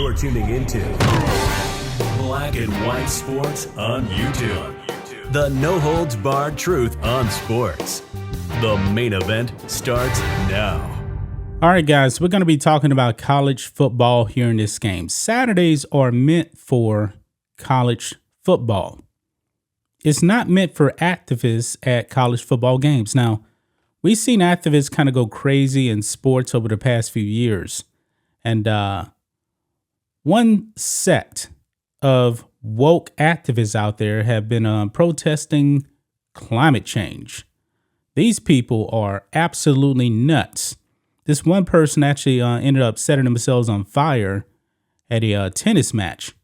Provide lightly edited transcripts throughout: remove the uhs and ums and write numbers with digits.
You're tuning into Black and White Sports on YouTube. The no-holds-barred truth on sports. The main event starts now. All right, guys, we're going to be talking about college football here in this game. Saturdays are meant for college football. It's not meant for activists at college football games. Now, we've seen activists kind of go crazy in sports over the past few years. And one sect of woke activists out there have been protesting climate change. These people are absolutely nuts. This one person actually ended up setting themselves on fire at a tennis match.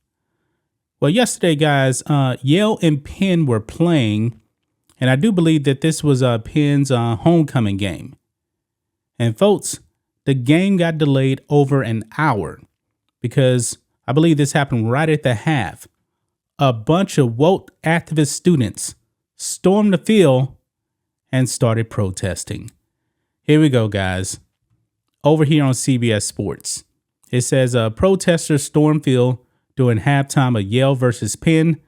Well, yesterday, guys, Yale and Penn were playing, and I do believe that this was Penn's homecoming game. And folks, the game got delayed over an hour because I believe this happened right at the half. A bunch of woke activist students stormed the field and started protesting. Here we go, guys. Over here on CBS Sports, it says protesters stormed field during halftime of Yale versus Penn,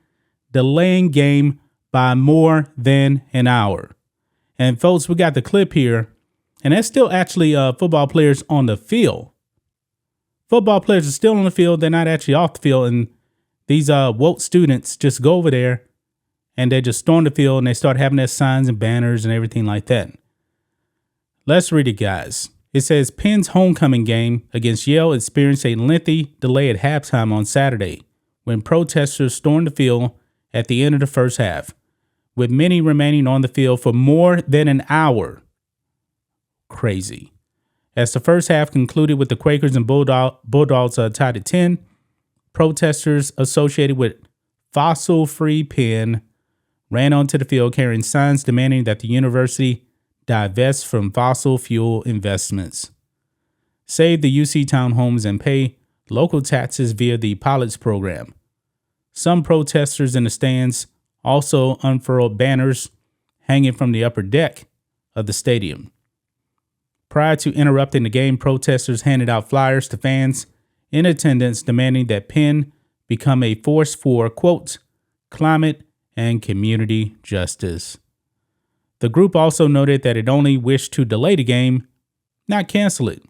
delaying game by more than an hour. And folks, we got the clip here, and there's still actually football players on the field. Football players are still on the field. They're not actually off the field. And these woke students just go over there and they just storm the field and they start having their signs and banners and everything like that. Let's read it, guys. It says Penn's homecoming game against Yale experienced a lengthy delay at halftime on Saturday when protesters stormed the field at the end of the first half, with many remaining on the field for more than an hour. Crazy. As the first half concluded with the Quakers and Bulldogs tied at 10, protesters associated with fossil-free Penn ran onto the field carrying signs demanding that the university divest from fossil fuel investments, save the UC townhomes, and pay local taxes via the pilots program. Some protesters in the stands also unfurled banners hanging from the upper deck of the stadium. Prior to interrupting the game, protesters handed out flyers to fans in attendance demanding that Penn become a force for, quote, climate and community justice. The group also noted that it only wished to delay the game, not cancel it.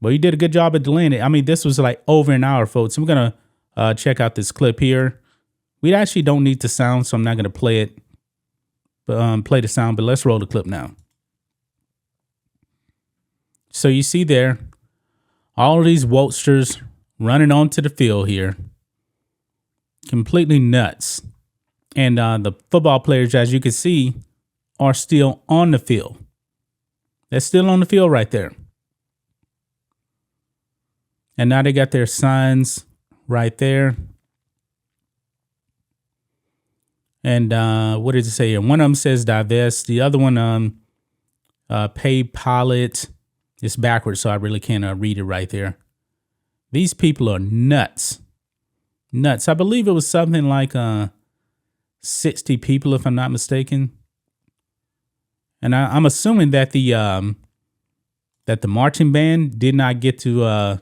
Well, you did a good job of delaying it. I mean, this was like over an hour, folks. I'm going to check out this clip here. We actually don't need the sound, so I'm not going to play it, play the sound, but let's roll the clip now. So you see there, all of these wokesters running onto the field here, completely nuts. And the football players, as you can see, are still on the field. They're still on the field right there. And now they got their signs right there. And what did it say here? One of them says divest. The other one, pay pilot. It's backwards, so I really can't read it right there. These people are nuts. Nuts. I believe it was something like 60 people, if I'm not mistaken. And I'm assuming that the marching band did not get to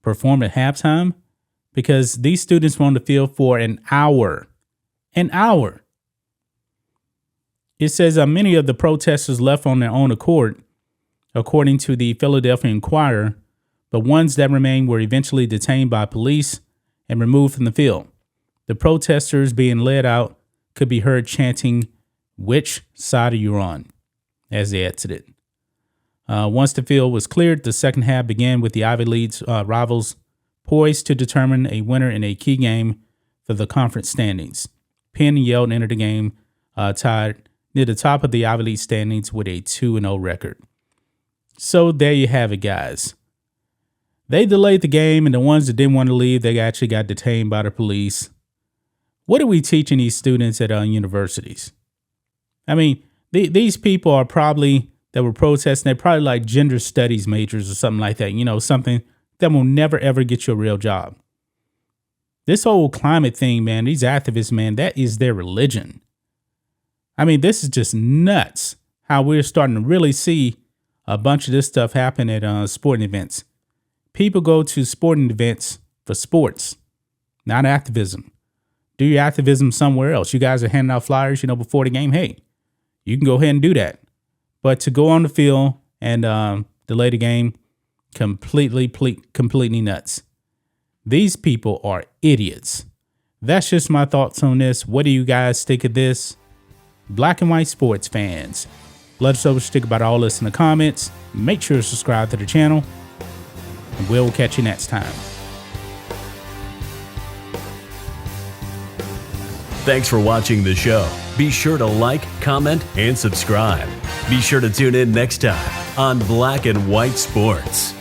perform at halftime because these students were on the field for an hour. An hour. It says many of the protesters left on their own accord, according to the Philadelphia Inquirer, but ones that remained were eventually detained by police and removed from the field. The protesters being led out could be heard chanting, "Which side are you on?" as they exited. Once the field was cleared, the second half began with the Ivy League's rivals poised to determine a winner in a key game for the conference standings. Penn and Yale entered the game tied near the top of the Ivy League standings with a 2-0 record. So there you have it, guys. They delayed the game, and the ones that didn't want to leave, they actually got detained by the police. What are we teaching these students at universities? I mean, these people are probably, that were protesting, they're probably like gender studies majors or something like that. You know, something that will never, ever get you a real job. This whole climate thing, man, these activists, man, that is their religion. I mean, this is just nuts how we're starting to really see a bunch of this stuff happen at sporting events. People go to sporting events for sports, not activism. Do your activism somewhere else. You guys are handing out flyers, before the game. Hey, you can go ahead and do that. But to go on the field and delay the game, completely nuts. These people are idiots. That's just my thoughts on this. What do you guys think of this? Black and white sports fans, let us know what you think about all this in the comments. Make sure to subscribe to the channel, and we'll catch you next time. Thanks for watching the show. Be sure to like, comment, and subscribe. Be sure to tune in next time on Black and White Sports.